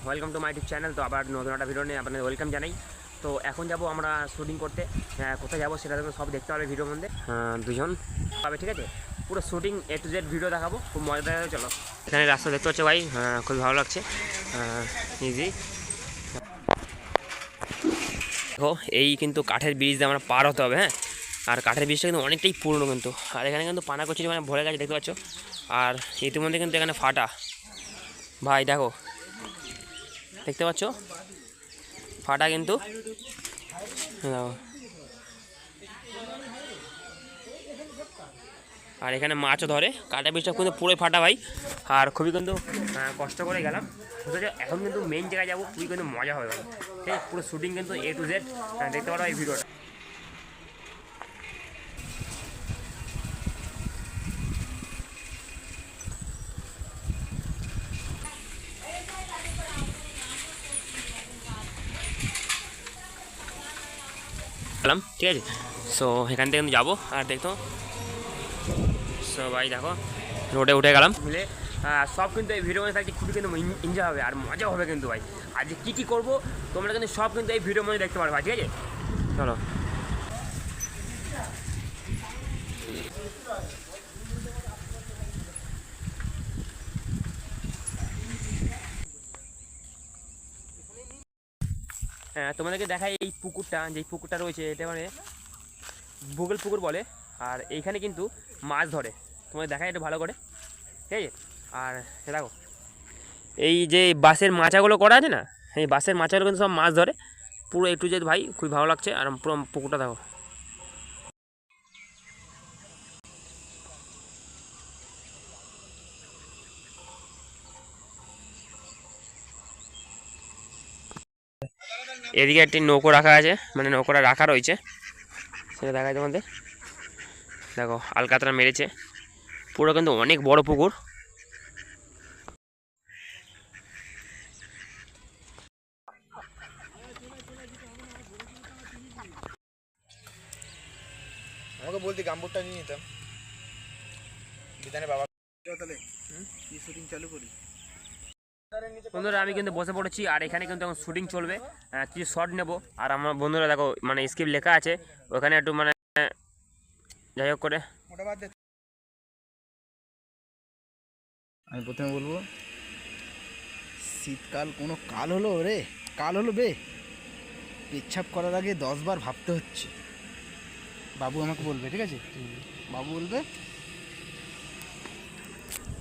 Welcome to my YouTube channel. তো আবার নতুন একটা ভিডিও নিয়ে আপনাদের ওয়েলকাম জানাই। তো এখন যাব আমরা শুটিং করতে, কোথায় যাবো সেটা তো সব দেখতে পারবে ভিডিওর মধ্যে। দুজন পাবে, ঠিক আছে। পুরো shooting A to Z video দেখাবো, খুব মজা দেখাবে। চলো, এখানে রাস্তা দেখতে পাচ্ছ ভাই, খুব ভালো লাগছে। ইজি দেখো, এই কিন্তু কাঠের ব্রিজ দিয়ে আমরা পার হতে হবে। হ্যাঁ, আর কাঠের ব্রিজটা কিন্তু অনেকটাই পুরনো কিন্তু। আর এখানে কিন্তু পানা কচুরি মানে ভরে গেছে দেখতে পাচ্ছ। আর ইতিমধ্যে কিন্তু এখানে ফাটা ভাই, দেখো দেখতে পাচ্ছ ফাটা কিন্তু। আর এখানে মাছও ধরে, কাটা পিসটা কিন্তু পুরোই ফাটা ভাই। আর খুবই কিন্তু কষ্ট করে গেলাম। এখন কিন্তু মেইন জায়গায় যাবো, খুবই কিন্তু মজা হবে ভাই। ঠিক আছে, পুরো শুটিং কিন্তু A to Z দেখতে পারো এই ভিডিওটা। ঠিক আছে, সো এখান থেকে কিন্তু যাবো। আর দেখতো সো ভাই দেখো, রোডে উঠে গেলাম মিলে। সব কিন্তু এই ভিডিও মধ্যে থাকছে, খুবই কিন্তু এনজয় হবে আর মজা হবে কিন্তু ভাই। আর যে কী কী করবো তোমরা কিন্তু সব কিন্তু এই ভিডিওর মধ্যে দেখতে পারবে ভাই, ঠিক আছে। চলো, তোমাদেরকে দেখাই এই পুকুরটা, যেই পুকুরটা রয়েছে এটা মানে ভূগোল পুকুর বলে। আর এইখানে কিন্তু মাছ ধরে, তোমাদের দেখাই এটা ভালো করে, ঠিক আছে। আর দেখো এই যে বাঁশের মাচাগুলো করা আছে না, এই বাঁশের মাচাগুলো কিন্তু সব মাছ ধরে পুরো A to Z ভাই, খুবই ভালো লাগছে। আর পুরো পুকুরটা দেখো। এদিকে একটি নৌকো রাখা আছে, মানে নৌকোটা রাখা রয়েছে, সেটা দেখায় তোমাদের। দেখো আলকাতরা মেরেছে, পুরো কিন্তু অনেক বড় পুকুর। আমাকে বলতে গাম্বুরটা নিয়ে নিতাম। বিধানে বাবা তাহলে কি শুটিং চালু করি। বন্ধুরা আমি কিন্তু বসে পড়েছি, আর এখানে কিন্তু এখন শুটিং চলবে, কিছু শর্ট নেব। আর আমার বন্ধুরা দেখো মানে স্ক্রিপ্ট লেখা আছে ওখানে একটু মানে যাই হোক করে। আমি প্রথমে বলবো, শীতকাল কোনো কাল হলো রে, কাল হলো বে। পেচ্ছাপ করার আগে 10 বার ভাবতে হচ্ছে। বাবু আমাকে বলবে, ঠিক আছে, বাবু বলবে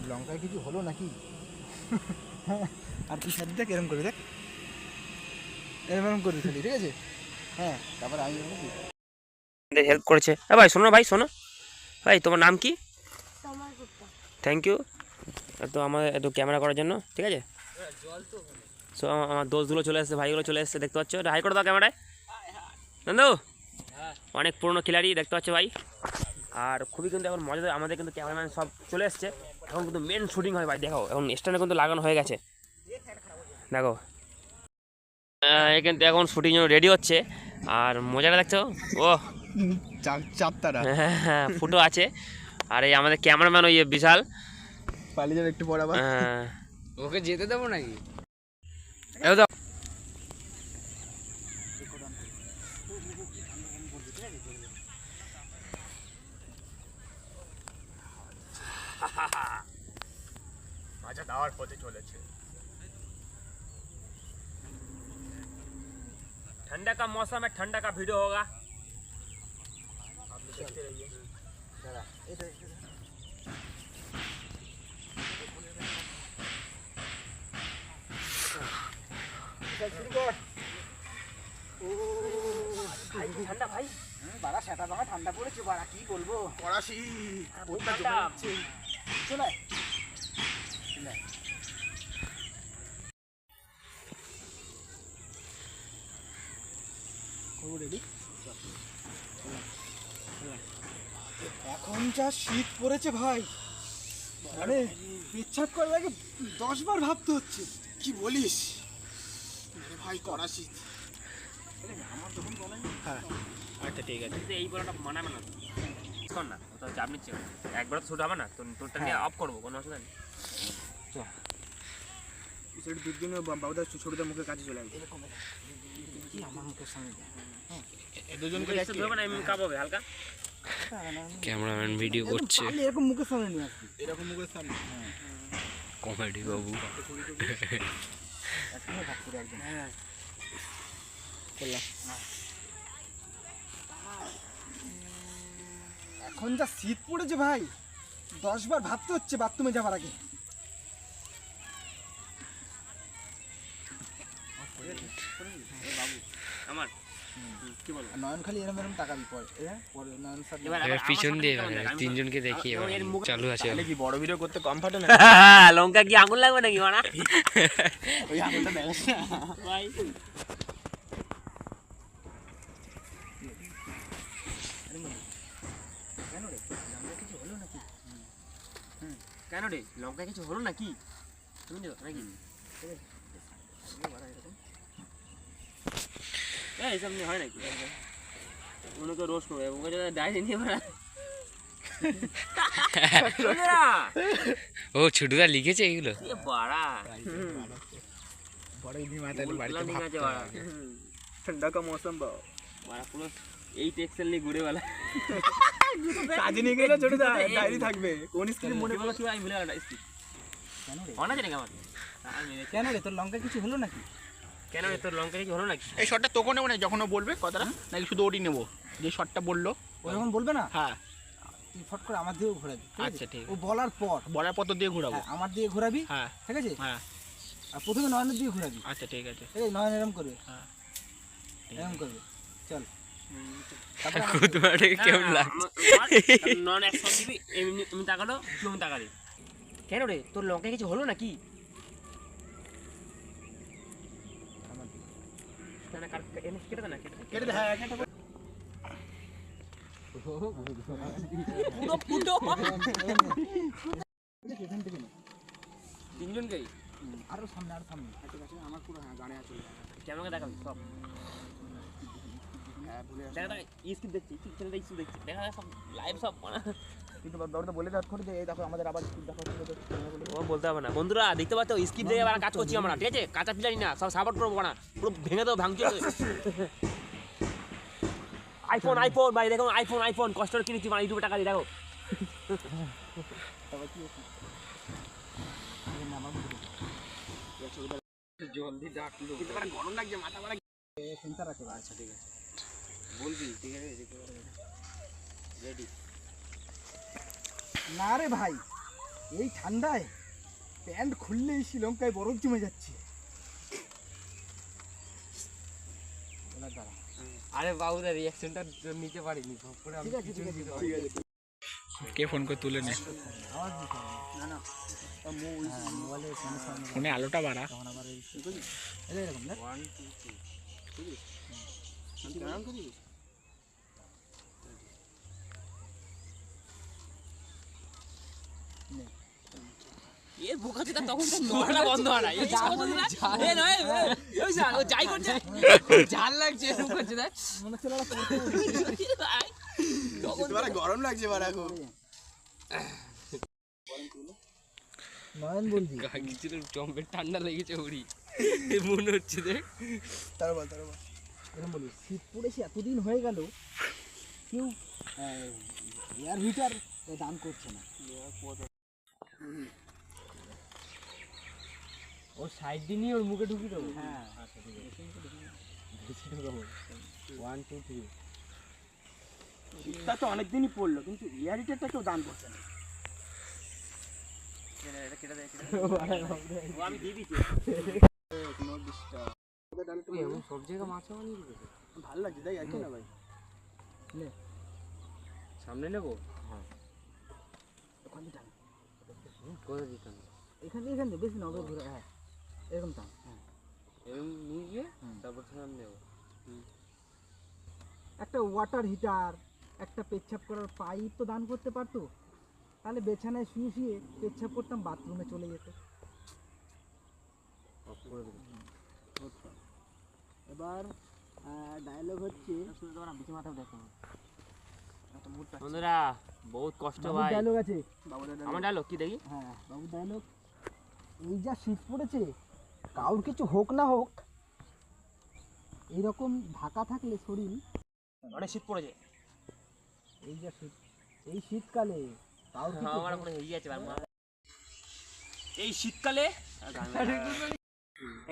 লঙ্কায় কিছু হলো নাকি। আর তুই সাথে দেখ, এরম করে দেখ, এরম করে খালি, ঠিক আছে। হ্যাঁ, তারপর আমি হেল্প করেছে। ভাই শোনো, ভাই শোনো ভাই, তোমার নাম কি? থ্যাংক ইউ তো আমার একটু ক্যামেরা করার জন্য, ঠিক আছে। সো আমার দোস্তগুলো চলে এসেছে, ভাইগুলো চলে এসেছে, দেখতে পাচ্ছ। এটা হাই করে দাও ক্যামেরায় নন্দু, অনেক পুরনো খিলাড়ি দেখতে পাচ্ছ ভাই। আর খুবই কিন্তু এখন মজা, আমাদের কিন্তু ক্যামেরাম্যান সব চলে এসছে। এখন কিন্তু মেন শুটিং হয় ভাই, দেখো এখন স্ট্যান্ডে কিন্তু লাগানো হয়ে গেছে, দেখো কিন্তু এখন শুটিং জন্য রেডি হচ্ছে। আর মজাটা দেখছো, ও চাপতারা হ্যাঁ ফুটো আছে। আর এই আমাদের ক্যামেরাম্যান ওই বিশাল পালিয়ে যাবে একটু পর আবার। ওকে যেতে দেবো নাকি? আচ্ছা দাওয়ার পথে চলেছে। ठंडा का मौसम है, ठंडा का वीडियो होगा, आप लोग देखते रहिए। ঠান্ডা ভাই, বাড়া সেটা বাবা ঠান্ডা পড়েছে, বাড়া কি বলবো, পড়াশি চলে রেডি। এখন যা শীত পড়েছে ভাই, মানে পেচ্ছাপ করার আগে 10 বার ভাবতে হচ্ছে। কি বলিস ভাই, কড়া শীত। হ্যাঁ আচ্ছা ঠিক আছে, এই বড়টা মানাবে না কর না, তো চাপ নিচ্ছে একবার তো শুট হবে না, তো তোরটা নিয়ে অফ করবো, কোনো অসুবিধা নেই। সেটা দুধ জন্য বাবুদার ছোটদের মুখের কাছে চলে আসবে। কি আমার মুখের সামনে দেয়? দুজনকে একটু ধরবে না, এমনি কাঁপাবে হালকা। ক্যামেরাম্যান ভিডিও করছে, পারলে এরকম মুখের সামনে নিয়ে আসবি। এরকম মুখের সামনে। কমেডি বাবু। একসঙ্গে ভাগ করে একদম। হ্যাঁ করলাম। এখন যা শীত পড়েছে ভাই, 10 বার ভাবতে হচ্ছে বাথরুমে যাবার আগে। আমার কি বলো? নয়ন খালি এরম এরম তাকাবি পরে, পরে নয়ন স্যার এবার এবার পিছন দিয়ে তিনজনকে দেখি, এবার চালু আছে। তাহলে কি বড় ভিডিও করতে কম ফাটে না? লঙ্কা কি আঙুল লাগবে নাকি মানা? ওই আঙুলটা দেখাস না ভাই কেন রে, লঙ্কা কিছু হলো নাকি? তুমি দেখো নাকি এইসব নিয়ে হয় নাকি? ওনাকে রোজ করবে এবং ডায়েরি নিয়ে বেড়া। ও ছোটদা লিখেছে এগুলো? এ বাড়া বড় ইনি মাথায় বাড়িতে প্ল্যানিং আছে বাড়া। ঠান্ডা কা মৌসুম বাড়া পুরো 8 এক্সেল নিয়ে ঘুরে বেলা। কাজে নিয়ে গেলে ছোট ডায়েরি থাকবে। কোন স্ক্রিন মনে মনে বলো কি আমি ভুলে গেলাম স্কিপ। কেন রে? অনা জানি আমার কেন রে তোর লঙ্কা কিছু হলো নাকি? কেন রে, তোর লঙ্কা কিছু হলো নাকি? এই শটটা তোকে নেবো না যখন ও বলবে কথাটা, নাকি শুধু ওটি নেবো যে শটটা বললো? ও যখন বলবে না, হ্যাঁ তুই ফট করে আমার দিকেও ঘোরাবি, ঠিক আছে? আচ্ছা ঠিক ও বলার পর বলার পর তো দিয়ে ঘুরাবো। হ্যাঁ, আমার দিকে ঘোরাবি, হ্যাঁ ঠিক আছে? হ্যাঁ আর প্রথমে নয়নের দিকে ঘোরাবি, আচ্ছা ঠিক আছে। এই নয়ন এরম করবে, হ্যাঁ। এরম করবে, চল। কুতবাটাকে কেমন লাগছে? নন অ্যাকশন দিবি, এমনি এমনি তাকালো, তুমি তাকালি। কেন রে, তোর লঙ্কা কিছু হলো নাকি? না না, এনে কেটে দে না, কেটে দে। কেটে দে। হ্যাঁ পুরো পুরো তিনজনকেই আরো সামনে, আরো সামনে। ঠিক আছে, আমার পুরো হ্যাঁ গানে আছে। ক্যামেরা দেখাবি সব। হ্যাঁ ভুলে দেখা দেখা স্কিপ দেখছি, ঠিক ছেলে দেখছি দেখছি, দেখা দেখা সব লাইভ সব বানা। কিন্তু বাবুদা বলে দাও করে যে এই দেখো আমাদের আবার স্ক্রিন দেখা হচ্ছে। ও বলতে হবে না বন্ধুরা, দেখতে পাচ্ছ স্কিপ দেখে আবার কাজ করছি আমরা, ঠিক আছে? কাঁচা পিলানি না, সব সাপোর্ট করবো না, পুরো ভেঙে দেবো ভাঙচুর। আইফোন আইফোন ভাই, দেখো আইফোন আইফোন কষ্ট করে কিনেছি, মানে ইউটিউবে টাকা দিয়ে দেখো। জলদি ডাকলো, গরম লাগছে, মাথা মারা। সেন্সার আছে ভাই। আচ্ছা ঠিক আছে, বলবি ঠিক আছে, রেডি। না রে ভাই, এই ঠান্ডায় প্যান্ট খুললেই শ্রীলঙ্কায় বরফ জমে যাচ্ছে। এবার দাঁড়া। আরে বাবুদা রিয়াকশনটা নিতে পারিনি, ঠিক আছে, ঠিক আছে, ঠিক আছে। কে ফোন করে তুলে নে, আওয়াজ দিতে হবে। না না হ্যাঁ, মোবাইলের সামনে ফোনে আলোটা বাড়া। তখন আবার এরকম না? এর বোকা চোদা তখন তো নড়াটা বন্ধ হয় না। এই এ নয়, ওই যা, ও যাই করছে। ঝাল লাগছে এরকম করছে দেখ। মনে হচ্ছে ওরা করতে গরম লাগছে বাড়া এখন। নয়ন বলবি। গাগিছিল চম্পের ঠান্ডা লেগেছে ওরি, মনে হচ্ছে দেখ। তার বল এরকম বলি, শীত পড়েছে এতদিন হয়ে গেল, কেউ এয়ার হিটার দান করছে না। ও সাইড দিয়ে নিয়ে ওর মুখে ঢুকি দেবো। হ্যাঁ, ওয়ান টু থ্রি। শীতটা তো অনেকদিনই পড়লো, কিন্তু এয়ার হিটারটা কেউ দান করছে না। এটা কেটে দে, কেটে দে। ও আমি দিয়ে দিচ্ছি। এমন সব জায়গায় মাছ বানিয়ে দিবে। ভালো লাগছে তাই আর কি না ভাই। সামনে নেবো, ওখানে টান, কোথায় দিতাম? এখান থেকে বেশি না, ওদের ঘুরে, হ্যাঁ এরকম টান। হ্যাঁ, এরকম নিয়ে গিয়ে তারপর সামনে নেবো। একটা ওয়াটার হিটার, একটা পেচ্ছাপ করার পাইপ তো দান করতে পারতো, তাহলে বিছানায় শুয়ে শুয়ে পেচ্ছাপ করতাম, বাথরুমে চলে যেত। এবার ডায়লগ হচ্ছে, বন্ধুরা বহুত কষ্ট ভাই। ডায়লগ আছে, আমার ডায়লগ কি দেখি? হ্যাঁ বাবু ডায়লগ। এই যা শীত পড়েছে, কাউর কিছু হোক না হোক, এইরকম ঢাকা থাকলে শরীর, অনেক শীত পড়েছে। এই যে শীত, এই শীতকালে কাউর কিছু আমার মনে হয়ে গেছে এই শীতকালে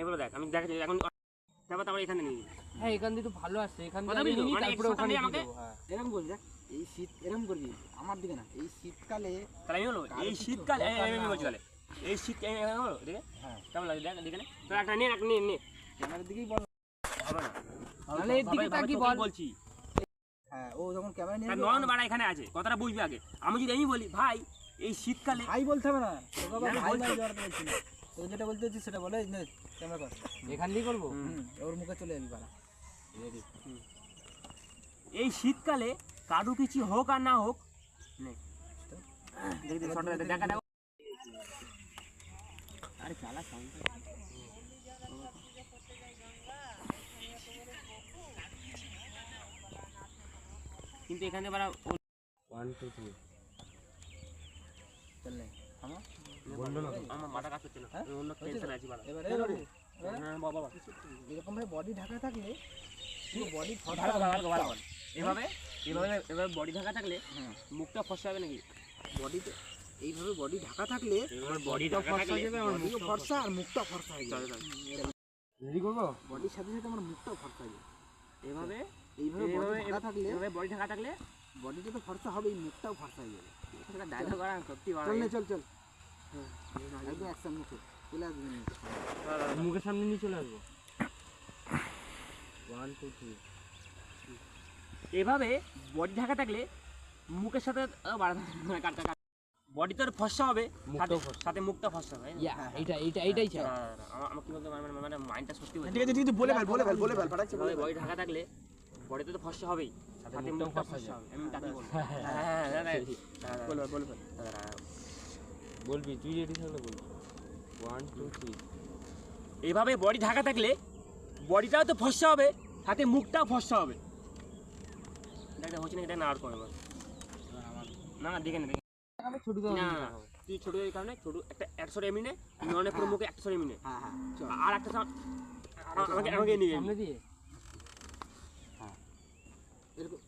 এগুলো দেখ, আমি দেখাচ্ছি এখন। তারপর তারপর এখানে নিয়ে নিবি। হ্যাঁ এখান দিয়ে তো ভালো আসছে, এখান কথা থেকে বুঝলি তো? নিয়ে মানে তারপরে extra ওখানে নিয়ে দিয়ে আমাকে- দেবো, হ্যাঁ। এরকম করবি, দেখ এই শীত এরকম করবি, আমার দিকে না, এই শীতকালে তাহলে আমি বলবো এই শীতকাল আমি বলছি তাহলে এই শীত হলো দেখে হ্যাঁ। কেমন লাগে দেখ দেখে তো একটা নিয়ে একটা নিয়ে নে ক্যামেরার দিকেই বল। হবে না তাহলে এর দিকে ভাবে তাকিয়ে তোকেই বল। বলছি হ্যাঁ, ও যখন ক্যামেরা নিয়ে তার আসবে, নয়ন বাড়া এখানে আছে, কথাটা বুঝবি আগে। আমি যদি আমি বলি ভাই এই শীতকালে, ভাই বলতে হবে না, তোকে আবার না, ভাই বলছি। ভাই জড়াতে বলছি না, তোকে যেটা বলতে হচ্ছে সেটা বলে, নে ক্যামেরা কর। এখান দিয়ে করবো। ওর মুখে চলে যাবি বাড়া। এই শীতকালে কারু কিছু হোক আর না হোক, নে দেখ দেখ শর্টটা দেখা দাও। আরে চালা সাউন্ড কিন্তু এখানে বাড়া 1 2 3 চল নে, থামো। আমার মাথা কাজ করছে না, হ্যাঁ? অন্য টেনশন আছে বাড়া। এবারে বাবু, হ্যাঁ বাবা এরকম ভাবে বডি ঢাকা থাকলে পুরো বডি এভাবে এভাবে এভাবে বডি ঢাকা থাকলে মুখটা ফসা হবে নাকি? বডিতে এইভাবে বডি ঢাকা থাকলে এভাবে বডি ঢাকা থাকলে বডিও ফর্সা আর মুখটা ফর্সা হয়ে যাবে। রেডি করবো? বডির সাথে সাথে আমার মুখটাও ফর্সা হয়ে যাবে। এভাবে এইভাবে বডি ঢাকা থাকলে এভাবে বডি ঢাকা থাকলে বডিটা তো ফর্সা হবেই, মুখটাও ফর্সা হয়ে যাবে। ডায়লগ করা সত্যি চল নে, চল চল, একদম অ্যাকশন মুখে চলে আসবে নিচে। মুখের সামনে নিয়ে চলে আসবো। 1 2 3 এভাবে বডি ঢাকা থাকলে মুখের সাথে বডি তো ফসা হবে, মুখটাও ফর্সা। সাথে মুখটা ফসা হবে। ইয়া এইটাই চাই। আমার কি বলতে মানে মাইন্ডটা সত্যি বলছে। ঠিক আছে, ঠিক আছে, বলে ফেল, বলে ফেল, বলে ফেল, পাঠাচ্ছি, বলে ফেল। বডি ঢাকা থাকলে বডিতে তো ফসা হবেই, সাথে মুখটাও মুখটা ফর্সা ফসা হবে। হবে। আমি তাকে বলবো। হ্যাঁ বলে ফেল, বলে ফেল। বলবি তুই রেডি থাকলে বলবি। 1 2 3 এইভাবে বডি ঢাকা থাকলে বডিটাও তো ফসা হবে, সাথে মুখটাও ফসা হবে। দেখ দেখ হচ্ছে না, এটা না আর করবে না না দেখে না দেখে আমি ছোট না তুই ছোট এই কারণে ছোট একটা 100 এমনি নে, ননে পুরো মুখে 100 এমনি নে, হ্যাঁ হ্যাঁ, চল। আর একটা আমাকে আমাকে নিয়ে সামনে দিয়ে এরকম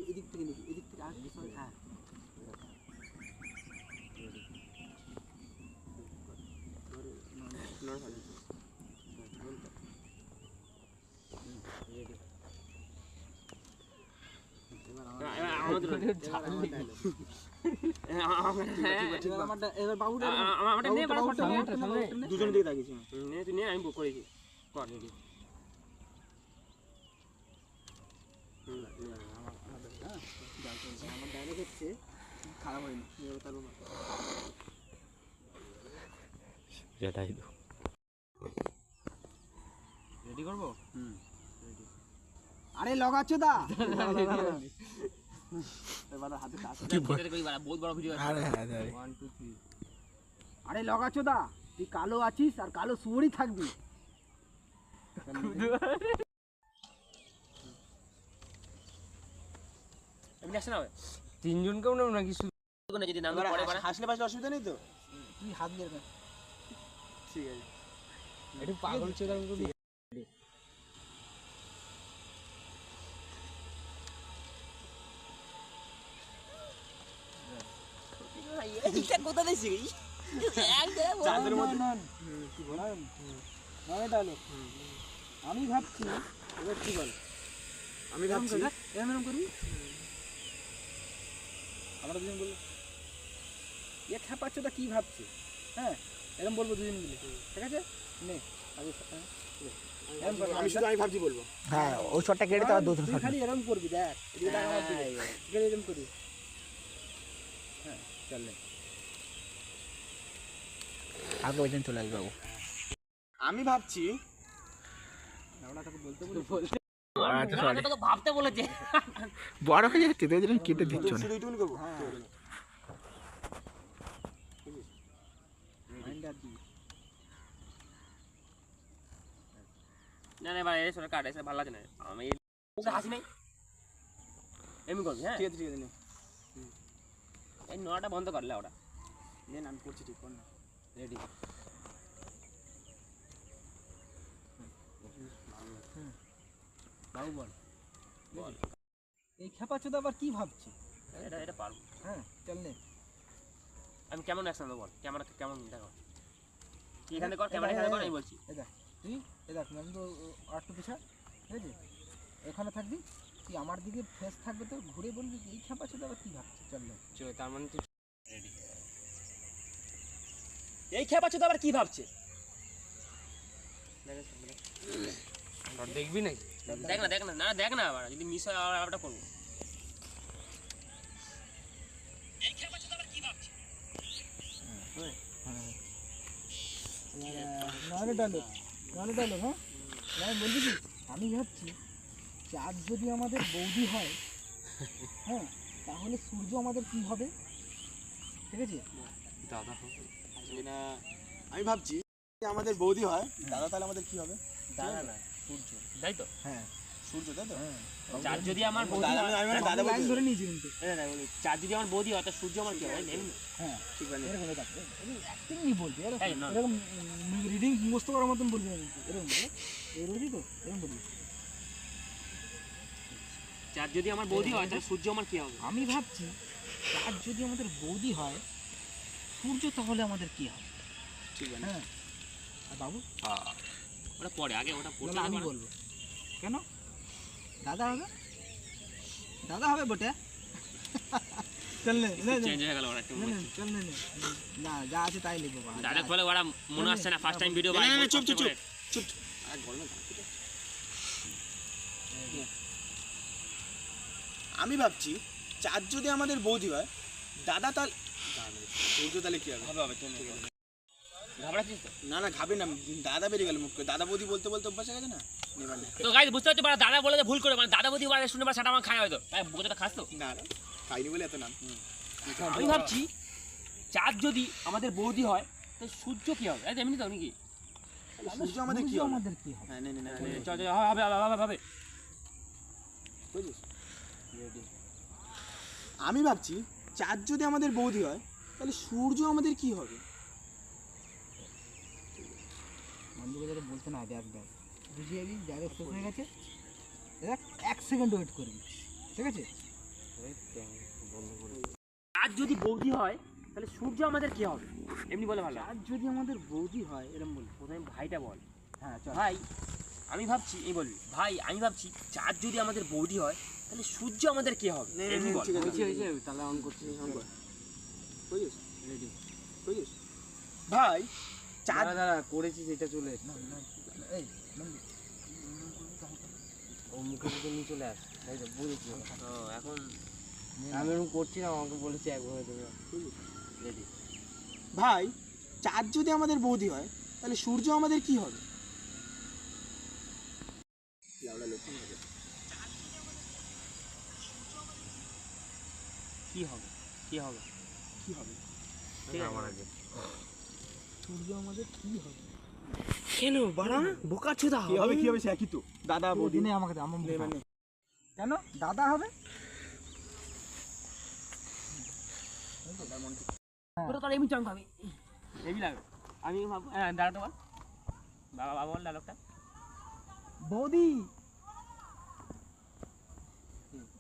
এদিক থেকে নিবি, এদিক থেকে আসবি, হ্যাঁ। এবার বাবুটা দুজনের দিকে তাকিয়েছি। তুই নে, আমি বুক করেছি কর রেডি। আমার ডায়লগ হচ্ছে খারাপ হয়নি, এবার তার বাবা। রেডি করবো? আরে লগাচ্ছো দা, এবার হাতে কাজ। বহুত বড় ভিডিও আছে। 1 2 3 আরে লগাচ্ছো দা, তুই কালো আছিস আর কালো শুয়োরই থাকবি। এমনি আসছে না হবে তিনজনকেও নেব নাকি শুধু? যদি নাম পরে বাড়া হাসলে পাশলে অসুবিধা নেই তো? তুই হাত দিয়ে নে। ঠিক আছে। একটু পাগল চোদার মতো কোথা দিয়েছি চাঁদের মধ্যে আমি ভাবছি, এবার কি বল, আমি ভাবছি এরম করবি, আমরা দুজন বলবো এ খ্যাপাচ্ছ তা কি ভাবছে, হ্যাঁ এরম বলবো দুজন মিলে, ঠিক আছে নে আগে এরম করবি, আমি শুধু আমি ভাবছি বলবো। হ্যাঁ ওই শটটা কেটে তার দুটো শট খালি এরম করবি, দেখ এদিকে তাকা আমার দিকে, এখানে এরম করবি, হ্যাঁ চল নে আগে ওইজন চলে আসবে বাবু। আমি ভাবছি আমরা তাকে বলতে তো ভাবতে বলেছে। বড় হয়ে যাচ্ছে তো এজন্য কেটে দিচ্ছ না। শুধু এইটুকুনি করবো। হ্যাঁ মাইন্ডার দি না না এবার এসে কাট এসে ভালো লাগে না, আমি মুখে হাসি নাই এমনি করবি। হ্যাঁ ঠিক আছে, ঠিক আছে, নে। এই নটা বন্ধ করলে ওরা নে না, আমি করছি, ঠিক কর না। রেডি বাবু বল এই খেপাচোদা আবার কি ভাবছে? এটা পারবো। হ্যাঁ চল নে। আমি কেমন অ্যাকশন দেবো বল, ক্যামেরা কেমন দেখো, তুই এখানে কর, ক্যামেরা এখানে কর, আমি বলছি। এই দেখ তুই, এই দেখ আমি তো আটটু পিছা, ঠিক আছে? এখানে থাকবি, তুই আমার দিকে ফেস থাকবে, তো ঘুরে বলবি এই খেপাচোদা আবার কি ভাবছে। চল নে। তার মানে তুই রেডি। এই খেপাচ্ছ তো আবার কি ভাবছে? দেখবি নাকি? দেখ না আবার যদি মিস হয় আবার আবারটা করবো। এই খেপাচ্ছ তো আবার কি ভাবছে? নাহলে ডায়লগ, হ্যাঁ আমি বলবি কি, আমি ভাবছি চাঁদ যদি আমাদের বৌদি হয়, হ্যাঁ তাহলে সূর্য আমাদের কি হবে, ঠিক আছে? দাদা হবে না আমি ভাবছি যে আমাদের বৌদি হয়, দাদা তাহলে আমাদের কি হবে? দাদা না, সূর্য, তাই তো? হ্যাঁ সূর্য, তাই তো? চাঁদ যদি আমার বৌদি দাদা হয়, আমি মানে দাদা লাইন বলছি। ধরে নিয়েছি কিন্তু। চাঁদ যদি আমার বৌদি হয়, তা সূর্য আমার কি হবে? এমনি হ্যাঁ ঠিক আছে। এরকম অ্যাক্টিংই বলবি, তাই না? এরকম রিডিং মুখস্থ করার মতন বলবি না কিন্তু, এরকম বলে এরকমই তো, এরকম বলবি। চাঁদ যদি আমার বৌদি হয়, তাহলে সূর্য আমার কি হবে? আমি ভাবছি চাঁদ যদি আমাদের বৌদি হয়, সূর্য তাহলে আমাদের কি হবে? ঠিক আছে। হ্যাঁ আর বাবু ওটা পরে, আগে ওটা পড়তে আমি হবে। বলবো কেন দাদা হবে, দাদা হবে বটে। চল নে চেঞ্জ হয়ে গেল ওরা একটু। চল নে না, যা আছে তাই লিখবো। দাদা বলে ওরা মনে আসছে না, ফার্স্ট টাইম ভিডিও না, না, না, চুপ, চুপ, চুপ। চুপ। আমি ভাবছি চাঁদ যদি আমাদের বৌদি হয়, দাদা তাহলে সূর্য তাহলে কি হবে? হবে ঠিক আছে। ঘাবড়াচ্ছিস তো? না না, খাবে না, দাদা বেরিয়ে গেল মুখ করে। দাদা বৌদি বলতে বলতে অভ্যাস হয়ে গেছে না, নেবার নেই। তো গাইস বুঝতে পারছো, দাদা বলে যে ভুল করে, মানে দাদা বৌদি বলে শুনে সেটা আমার খায় হয়তো, তাই বোঝাটা খাস তো? না না, খাইনি বলে এত নাম। আমি ভাবছি চাঁদ যদি আমাদের বৌদি হয়, তো সূর্য কি হবে? এমনি তো নাকি? সূর্য আমাদের কি হবে? আমাদের কি হবে? হ্যাঁ, না, না, না, চল হবে হবে হবে। বুঝলিস? আমি ভাবছি চাঁদ যদি আমাদের বৌদি হয়, তাহলে সূর্য আমাদের কি হবে? বন্ধুকে যেটা বলতে না, দেখ দেখ বুঝিয়ে যাবি, যাদের শেষ হয়ে গেছে দেখ, 1 সেকেন্ড ওয়েট করবি, ঠিক আছে? চাঁদ যদি বৌদি হয়, তাহলে সূর্য আমাদের কি হবে? এমনি বলে ভালো। চাঁদ যদি আমাদের বৌদি হয়, এরকম বল। প্রথমে ভাইটা বল। হ্যাঁ চল। ভাই আমি ভাবছি, এই বলবি ভাই আমি ভাবছি চাঁদ যদি আমাদের বৌদি হয়, তাহলে সূর্য আমাদের কি হবে? এমনি বল। ঠিক আছে, তাহলে অন করছি, বুঝলিস? রেডি। বুঝলিস? ভাই চাঁদ দাঁড়া করেছি যেটা চলে না না, এই নন্দু ও মুখে মুখে নিয়ে চলে আস, তাই তো বুঝেছি। এখন আমি এরকম করছি না, আমাকে বলেছি একভাবে দেবে। রেডি। ভাই চাঁদ যদি আমাদের বৌদি হয়, তাহলে সূর্য আমাদের কি হবে? কি হবে? কি হবে? কি হবে? আমার আগে সূর্য আমাদের কি হবে? কেন বাড়া বোকা চোদা কি হবে? কি হবে সে একই তো, দাদা বৌদি। দিনে আমাকে দে, আমার মুখে দাও। কেন দাদা হবে? তোরা তো এমনি চাঙ্ক আমি হেভি লাগে। আমি ভাব দাঁড়াতে বল, বাবা বাবা বল ডায়লগটা। বৌদি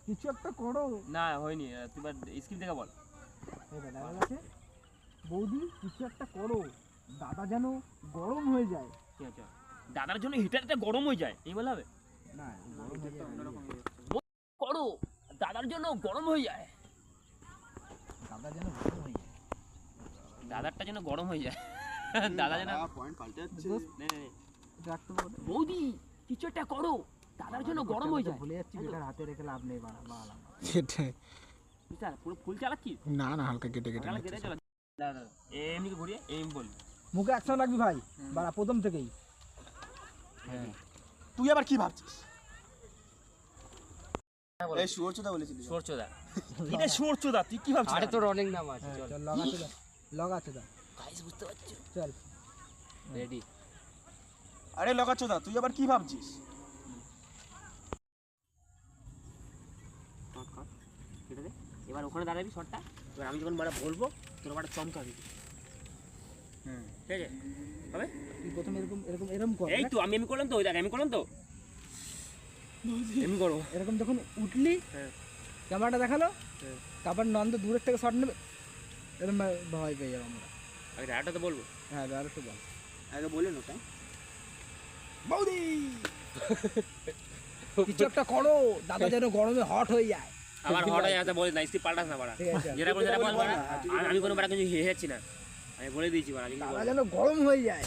কিছু একটা করো। না হয়নি, তুই এবার স্ক্রিপ্ট দেখে বল। দাদা আছে, বৌদি কিছু একটা করো, দাদা যেন গরম হয়ে যায়। ঠিক আছে, দাদার জন্য হিটারটা গরম হয়ে যায়, এই বলে হবে? না গরম হয়ে যায় অন্যরকম। করো দাদার জন্য গরম হয়ে যায়, দাদা যেন গরম হয়ে যায়। দাদারটা যেন গরম হয়ে যায়। দাদা যেন পয়েন্ট পাল্টে যাচ্ছে। নে, নে, নে। রাখতে পারো। বৌদি কিছু একটা করো, দাদার জন্য গরম হয়ে যায়। ভুলে যাচ্ছি, বেটার হাতে রেখে লাভ নেই বাড়ালাম। বুঝতে পুরো ফুল চালাচ্ছি, না না, হালকা কেটে কেটে কেটে চলা। দাদা এমনি ঘুরিয়ে এম বল। মুখে অ্যাকশন রাখবি ভাই, বাড়া প্রথম থেকেই। তুই আবার কি ভাবছিস? এই সুরচদা বলেছিলি। সরচোদা এটা সরচোদা, তুই কি ভাবছিস? আরে তোর অনেক নাম আছে, চল লগা আছে দা। গাইস বুঝতে পারছো? চল রেডি। আরে লগাচ্ছদা, তুই আবার কি ভাবছিস? কেটে দে। এবার ওখানে দাঁড়াবি শটটা, এবার আমি যখন বলবো তোর বাড়া চমকাবি। ঠিক আছে হবে? তুই প্রথমে এরকম এরকম এরকম কর। এই তো আমি করলাম তো, ওই দেখ আমি করলাম তো। এমনি করবো। এরকম যখন উঠলি হ্যাঁ। ক্যামেরাটা দেখালো, হ্যাঁ। তারপর নন্দ দূরের থেকে শট নেবে, এরকম ভয় পেয়ে যাবো আমরা। আগে ডাটা তো বলবো। হ্যাঁ আর একটু বল। আগে বলেন ওটা। বৌদি কিছু একটা করো, দাদা যেন গরমে হট হয়ে যায়। আবার হঠাৎ যাতে বলে না, স্টিপ পাল্টাস না বাড়া। ঠিক আছে, যেটা বলে সেটা বল বাড়া। আমি কোনো বাড়া কিছু হেরেছি না, আমি বলে দিয়েছি বাড়া। কিছু দাদা বল। যেন গরম হয়ে যায়।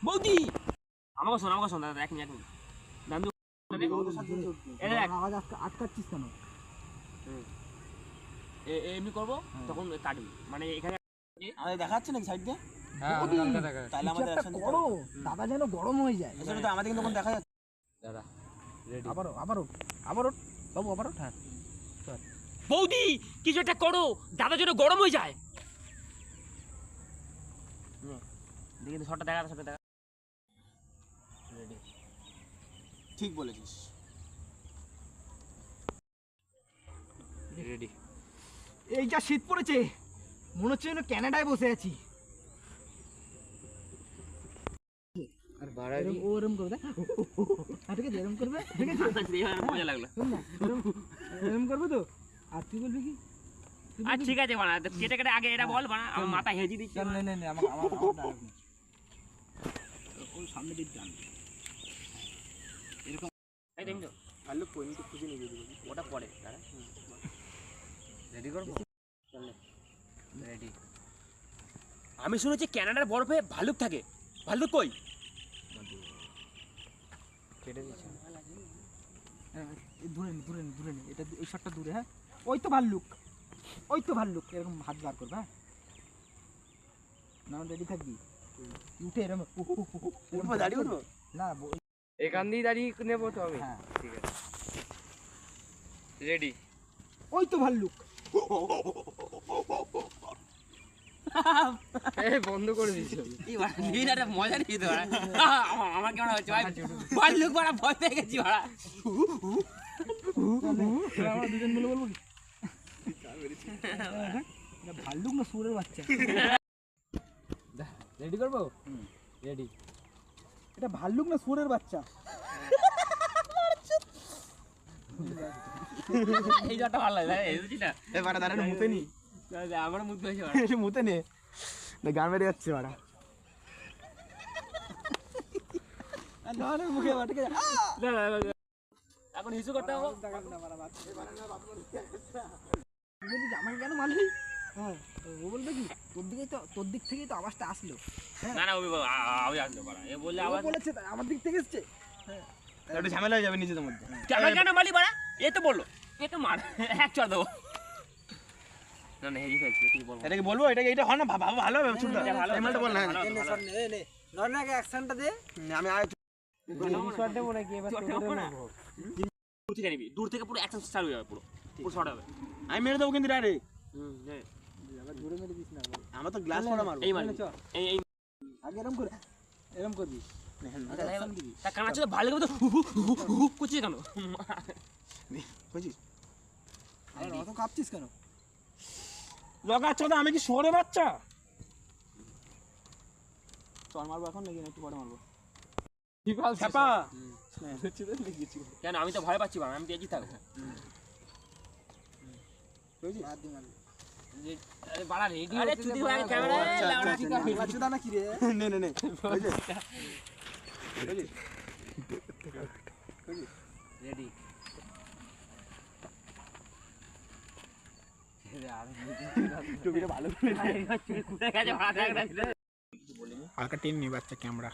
বৌদি আমাকে শোন দাদা, এক মিনিট। দাদু এই দেখ, আওয়াজ আটকাচ্ছিস কেন? এমনি করবো তখন কাটবি, মানে এখানে আমাদের দেখাচ্ছে নাকি সাইড দিয়ে? হ্যাঁ, বৌদি, হালকা দেখা যাচ্ছে। তাহলে কিছু আমাদের একটা অ্যাকশন করো, দাদা যেন গরম হয়ে যায়। এছাড়া তো আমাদের কিন্তু তখন দেখা যাচ্ছে। দাঁড়া, রেডি। আবারও বাবু আবারও। হ্যাঁ বৌদি কিছু একটা করো, দাদা যেন গরম হয়ে যায়। দেখি তো শটটা দেখা, দেখা। রেডি। ঠিক বলেছিস। রেডি। এই যা শীত পড়েছে, মনে হচ্ছে যেন ক্যানাডায় বসে আছি। আর বাড়াবি। ও এরম করবে, ঠিক আছে এরম করবে, ঠিক আছে মজা লাগলো। শোন না, এরম করবে তো। আর তুই বলবি কি? আর ঠিক আছে বানা, কেটে আগে এটা বল বানা, আমার মাথা হেজি দিচ্ছে। না আমার ডায়লগ নেই। ওই সামনে দিক টান। এই দেখি তো, ভালো পয়েন্ট খুঁজে নিয়ে দিবি। ওটা পরে দাঁড়া। রেডি করবো? রেডি। আমি শুনেছি কানাডার বরফে ভালুক থাকে, ভালুক কই? কেটে দিচ্ছি। হ্যাঁ, এই দূরে নে, এটা এই শটটা দূরে। হ্যাঁ ওই তো ভাল্লুক, এরকম হাত বার করবে। হ্যাঁ না রেডি থাকবি, উঠে এরকম উঠবো, দাঁড়িয়ে উঠবো? না এখান দিয়ে দাঁড়িয়ে নেবো তো আমি। হ্যাঁ ঠিক আছে। রেডি। ওই তো ভাল্লুক। এই বন্ধ করে দিচ্ছি। এই বাড়া নিয়ে একটা মজা নিয়ে তো বাড়া। আমার কেমন হচ্ছে ভাই, ভালুক বাড়া ভয় পেয়ে গেছি বাড়া। আমরা দুজন মিলে বলবো কি? এটা ভাল্লুক না সুরের বাচ্চা? রেডি করবো? রেডি। এটা ভাল্লুক না সুরের বাচ্চা? এই জটটা ভালো লাগে, এই বুঝছিস না? এবারে দাঁড়ানো মুতে নি। আমার মুখ হয়েছে বাড়া। এসে মুতে নে। না গান বেরিয়ে যাচ্ছে বাড়া। না মুখে বাটকে যা। এখন হিসু করতে হবে। আমাকে কেন মারলি? হ্যাঁ ও বলবে কি, তোর দিক থেকেই তো আওয়াজটা আসলো। না না, আমি আসলো বাড়া। এ বললে ও আবার বলেছে আমার দিক থেকে এসছে। একটু ঝামেলা হয়ে যাবে নিজেদের মধ্যে। কেন মালি বাড়া? এ তো বললো, একে মার এক চড় দেবো। না না, হেজি ফেলছি, তুই বল। এটা কি বলবো? এটা হয় না, ভালো হবে। চুপ এটা ভালো, এই মালটা বল না। ভালো, ভালো। নরনাকে অ্যাকশনটা দে। আমি আয় শট দেবো নাকি এবার? চড় দেবো না। দূর থেকে নিবি, দূর থেকে পুরো অ্যাকশন চালু হয়ে যাবে, পুরো শর্ট হবে। আমি মেরে দেবো কিন্তু ডাইরেক্ট। নে। জোরে মেরে দিস না। আমার তো গ্লাস মারা মারবো। এই মারবি, এই আগে এরম করবি। তা কানা চলে ভালো লাগে তো হু হু হু হু করছিস কেন? বুঝছিস? আর অত কাঁপছিস কেন? লগাচ্ছ তো, আমি কি শোরে বাচ্চা? চল মারবো এখন নাকি একটু পরে মারবো? ছাপা কেন আমি তো ভয় পাচ্ছি বাবা, আমি তেজি থাকবো। আরে বাড়া রেডি, আরে চুদি ভাই ক্যামেরা বাচ্চা না কি রে? নে নে নে রেডি। টুপিটা ভালো করে কুড়ে গেছে ভাড়া দেখ না। হালকা টেন নি বাচ্চা ক্যামেরা।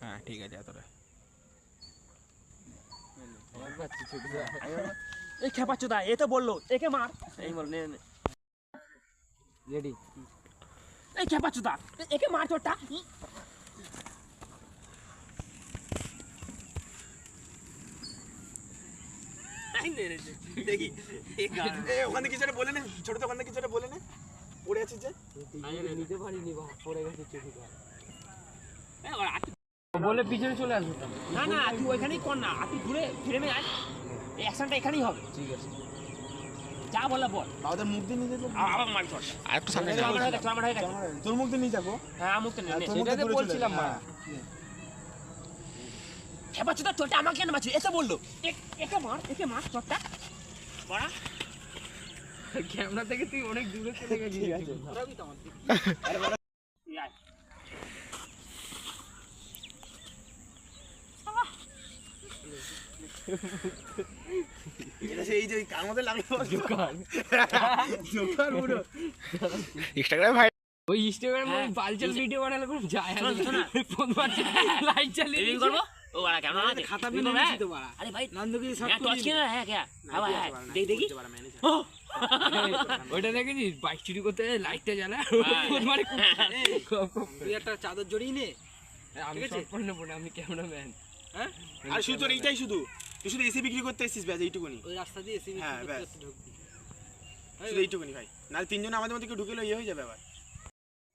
হ্যাঁ ঠিক আছে এতটা। এই খেপাচ্ছ দা, এ তো বললো একে মার, এই বল নে নে। রেডি। এই খেপাচ্ছ দা, একে মার চোরটা। দেখি ওখানে কিছু একটা বলে নে, ছোট তো ওখানে কিছু একটা বলে নে। পড়ে আছিস যে? নিতে পারিনি বা পড়ে গেছে চুপিটা। তুই বলে পিছনে চলে আসবে। না না, তুই ওইখানেই কর না, আর তুই ঘুরে ফ্রেমে আয়, এই অ্যাকশনটা এখানেই হবে। ঠিক আছে। যা বলা বল, ওদের মুখ দিয়ে নিয়ে যাবো। আবার মারি চল। আর একটু সামনে চল আমার হয়ে গেছে, আমার হয়ে গেছে। তোর মুখ দিয়ে নিয়ে যাবো। হ্যাঁ মুখ তো নে নে। তোর মুখ দিয়ে সেটাতে দূরে চলে বলছিলাম যা। মা। হ্যাঁ। খেপাচ্ছ তো তোরটা আমাকে কেন মারছো এসে বললো একে মার তোরটা বড়া ক্যামেরা থেকে তুই অনেক দূরে চলে গেছিস এটা সেই যে কার মধ্যে লাগলো জোকার পুরো ইনস্টাগ্রামে ভাই ওই ইনস্টাগ্রামে বালচাল ভিডিও বানালে কোনো যায় না ফোন মারছে লাইট চালিয়ে রিভিউ করবো ও বড়া কেমন আছে খাতা বিল নিয়েছি তো বাড়া আরে ভাই নন্দগিরি সব হ্যাঁ টচ কিনা হ্যাঁ क्या হ্যাঁ ভাই দেখি ওইটা দেখেছিস বাইক চুরি করতে লাইটটা জ্বালা ফোন মারে তুই একটা চাদর জড়িয়ে নে আমি সম্পূর্ণ নেবো না আমি ক্যামেরাম্যান হ্যাঁ আর শুধু তোর এইটাই শুধু তুই শুধু এসি বিক্রি করতে এসেছিস ব্যাস এইটুকুনি ওই রাস্তা দিয়ে এসে হ্যাঁ, বিক্রি ব্যাস। করতে ঢুকবি শুধু এইটুকুনি ভাই নাহলে তিনজন আমাদের মধ্যে কেউ ঢুকেলো ইয়ে হয়ে যাবে আবার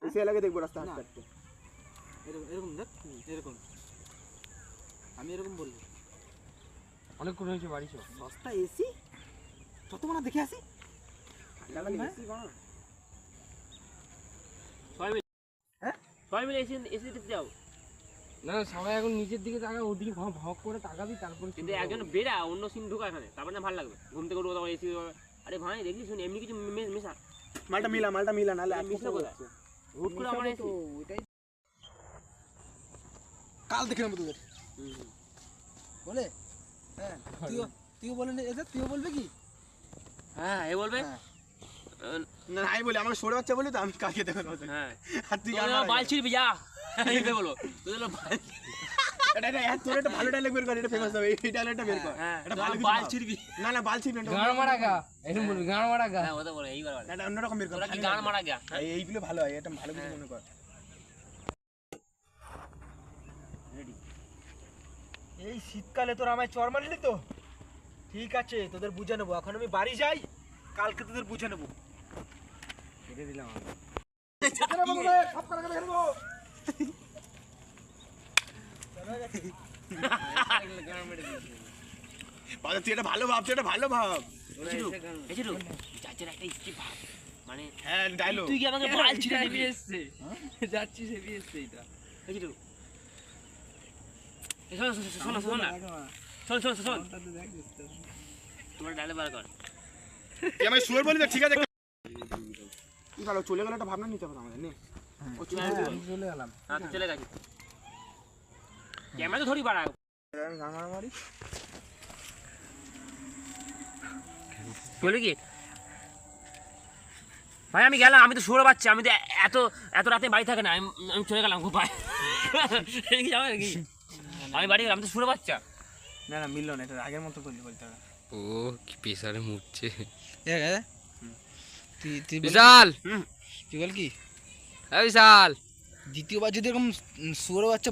এসে এলাকে দেখবো রাস্তা হাঁটতে হাঁটতে এরকম এরকম দেখ এরকম আমি এরকম বলবো অনেকক্ষণ হয়েছে বাড়ি চল সস্তা এসি কত মানা দেখে আসি সবাই মিলে এসে দিতে যাও না সবাই এখন নিচের দিকে তাকা ওদিকে ভক করে তাকাবি তারপরে কিন্তু একজন বেরা অন্য সিন ঢুকা এখানে তারপরে না ভালো লাগবে ঘুম থেকে উঠবো তখন এসি আরে ভাই দেখলি শুনি এমনি কিছু মেশা মালটা মিলা নাহলে মিস না কোথায় হুট করে আমার এসি ওইটাই কাল দেখে নেবো তোদের বলে হ্যাঁ তুইও বলে এদের তুইও বলবে কি হ্যাঁ এ বলবে হ্যাঁ। না আমি বলি আমাকে সরে বাচ্চা বলি তো আমি কালকে দেখো হ্যাঁ আর তুই তোর বাল ছিড়বি যা এইটা বলবো তোদের বাল তোর একটা ভালো ডায়লগ বের কর এটা ফেমাস হবে এই ডায়লগটা বের কর হ্যাঁ এটা ভালো বাল ছিড়বি না বাল ছিড়বি না গান মারা গা এরকম বলবি গান মারা গা হ্যাঁ ওটা বলে এইবার বলে এটা অন্যরকম বের কর তোরা কি গান মারা গা এইগুলো ভালো হয় এটা ভালো কিছু মনে কর এই শীতকালে তোরা আমায় চর মারলি তো ঠিক আছে তোদের বুঝে নেবো এখন আমি বাড়ি যাই কালকে তোদের বুঝে নেবো কেটে দিলাম আমি বাবা তুই এটা ভালো ভাব তুই এটা ভালো ভাব এসে ঢুক যাচ্ছে একটা স্কিপ ভাব মানে হ্যাঁ ডায়লগ তুই কি আমাকে বাল ছিড়ে দিবি এসছে যাচ্ছি সেবি এসছে এটা এসে ঢুক শোন তোমার ডালে বার কর তুই আমায় শুয়ে বলি তো ঠিক আছে কি ভালো চলে গেলে একটা ভাবনা নিতে হবে আমাদের নে ও চলে গেল চলে গেলাম হ্যাঁ তুই চলে গেছিস ক্যামেরা তো ধরি বাড়া মারামারি বলি কি ভাই আমি গেলাম আমি তো শুয়ে পাচ্ছি আমি তো এত রাতে বাড়ি থাকে না আমি চলে গেলাম খুব ভাই কি যাবে নাকি আমি বাড়ি গেলাম আমি তো শুয়ে বাচ্চা না মিললো না এটা আগের মতো করতে বলতে হবে ও কি প্রেসারে মুড়ছে তুই বিশাল তুই বল কি হ্যাঁ বিশাল দ্বিতীয়বার যদি এরকম শুয়োর বাচ্চা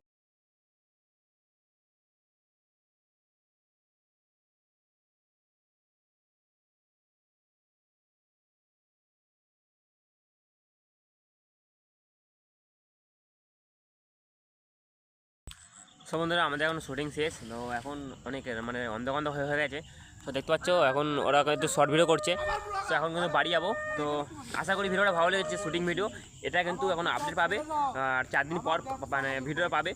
সো বন্ধুরা আমাদের এখন শুটিং শেষ তো এখন অনেক মানে অন্ধকার হয়ে গেছে তো দেখতে পাচ্ছ এখন ওরা একটু শর্ট ভিডিও করছে তো এখন কিন্তু বাড়ি যাবো তো আশা করি ভিডিওটা ভালো লেগেছে শুটিং ভিডিও এটা কিন্তু এখন আপডেট পাবে আর 4 দিন পর মানে ভিডিওটা পাবে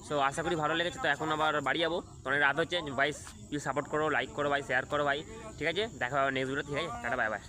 সো আশা করি ভালো লেগেছে তো এখন আবার বাড়ি যাবো তো অনেক রাত হচ্ছে ভাই প্লিজ সাপোর্ট করো লাইক করো ভাই শেয়ার করো ভাই ঠিক আছে দেখা হবে নেক্সট ভিডিও ঠিক আছে টাটা বাই বাই